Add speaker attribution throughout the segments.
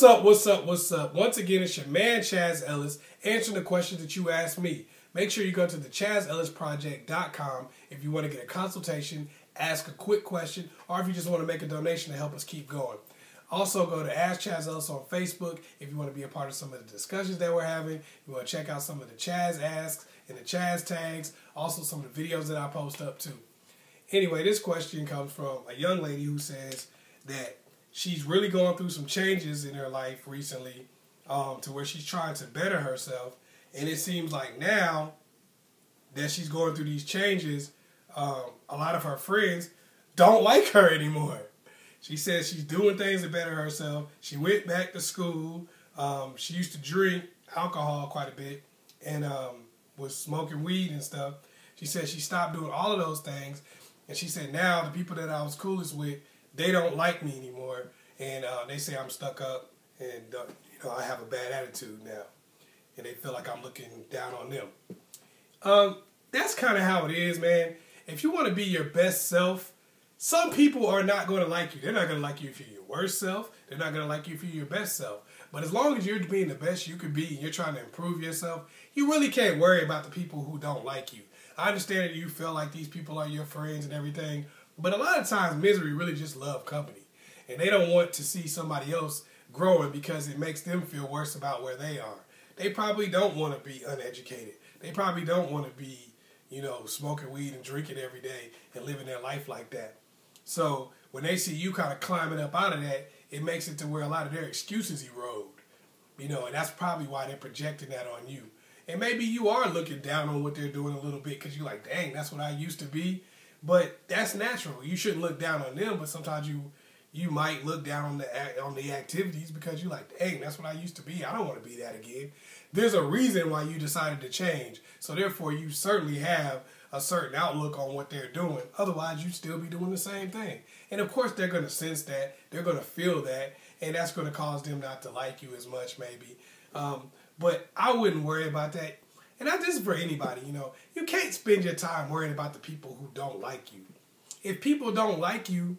Speaker 1: What's up, what's up, what's up? Once again, it's your man, Chaz Ellis, answering the questions that you asked me. Make sure you go to the askchazzellisproject.com if you want to get a consultation, ask a quick question, or if you just want to make a donation to help us keep going. Also, go to Ask Chaz Ellis on Facebook if you want to be a part of some of the discussions that we're having. You want to check out some of the Chaz asks and the Chaz tags, also some of the videos that I post up too. Anyway, this question comes from a young lady who says that she's really going through some changes in her life recently to where she's trying to better herself. And it seems like now that she's going through these changes, a lot of her friends don't like her anymore. She says she's doing things to better herself. She went back to school. She used to drink alcohol quite a bit and was smoking weed and stuff. She said she stopped doing all of those things. And she said now the people that I was coolest with, they don't like me anymore, and they say I'm stuck up, and I have a bad attitude now, and they feel like I'm looking down on them. That's kind of how it is, man. If you want to be your best self, some people are not going to like you. They're not going to like you if you're your worst self. They're not going to like you if you're your best self. But as long as you're being the best you could be and you're trying to improve yourself, you really can't worry about the people who don't like you. I understand that you feel like these people are your friends and everything, but a lot of times misery really just love company. And they don't want to see somebody else growing because it makes them feel worse about where they are. They probably don't want to be uneducated. They probably don't want to be, smoking weed and drinking every day and living their life like that. So when they see you kind of climbing up out of that, it makes it to where a lot of their excuses erode. And that's probably why they're projecting that on you. And maybe you are looking down on what they're doing a little bit because you're like, dang, that's what I used to be. But that's natural. You shouldn't look down on them, but sometimes you might look down on the activities because you're like, dang, that's what I used to be. I don't want to be that again. There's a reason why you decided to change. So therefore, you certainly have a certain outlook on what they're doing. Otherwise, you'd still be doing the same thing. And of course, they're going to sense that. They're going to feel that. And that's going to cause them not to like you as much, maybe. But I wouldn't worry about that. And not just for anybody, You can't spend your time worrying about the people who don't like you. If people don't like you,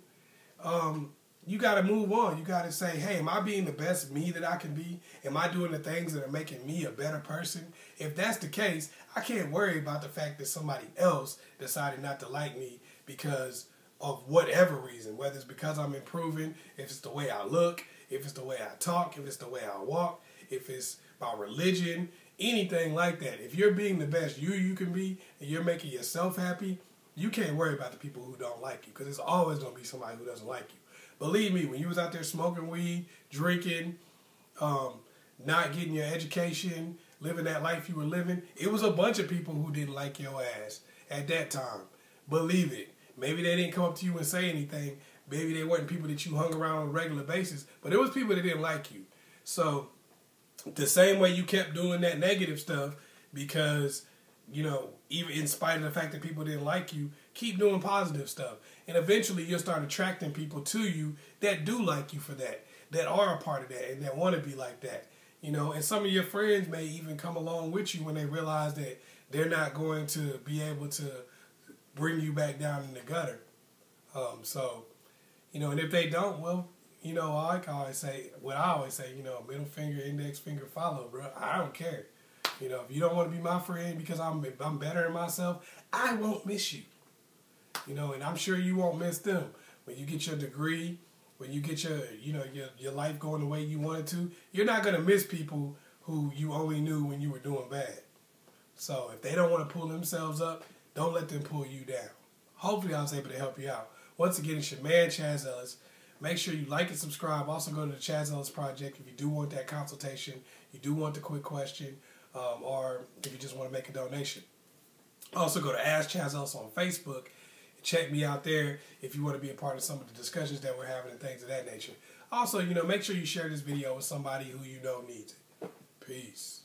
Speaker 1: you got to move on. You got to say, hey, am I being the best me that I can be? Am I doing the things that are making me a better person? If that's the case, I can't worry about the fact that somebody else decided not to like me because of whatever reason, whether it's because I'm improving, if it's the way I look, if it's the way I talk, if it's the way I walk, if it's my religion, anything like that. If you're being the best you can be and you're making yourself happy, you can't worry about the people who don't like you because there's always going to be somebody who doesn't like you. Believe me, when you was out there smoking weed, drinking, not getting your education, living that life you were living, it was a bunch of people who didn't like your ass at that time. Believe it. Maybe they didn't come up to you and say anything. Maybe they weren't people that you hung around on a regular basis, but it was people that didn't like you. So the same way you kept doing that negative stuff because, even in spite of the fact that people didn't like you, keep doing positive stuff. And eventually you'll start attracting people to you that do like you for that are a part of that and that want to be like that. And some of your friends may even come along with you when they realize that they're not going to be able to bring you back down in the gutter. And if they don't, well, I always say, middle finger, index finger, follow, bro. I don't care. If you don't want to be my friend because I'm better than myself, I won't miss you. And I'm sure you won't miss them. When you get your degree, when you get your life going the way you want it to, you're not going to miss people who you only knew when you were doing bad. So if they don't want to pull themselves up, don't let them pull you down. Hopefully I was able to help you out. Once again, it's your man, Chaz Ellis. Make sure you like and subscribe. Also go to the Chaz Ellis Project if you do want that consultation, you do want the quick question, or if you just want to make a donation. Also go to Ask Chaz Ellis on Facebook. Check me out there if you want to be a part of some of the discussions that we're having and things of that nature. Also, make sure you share this video with somebody who you know needs it. Peace.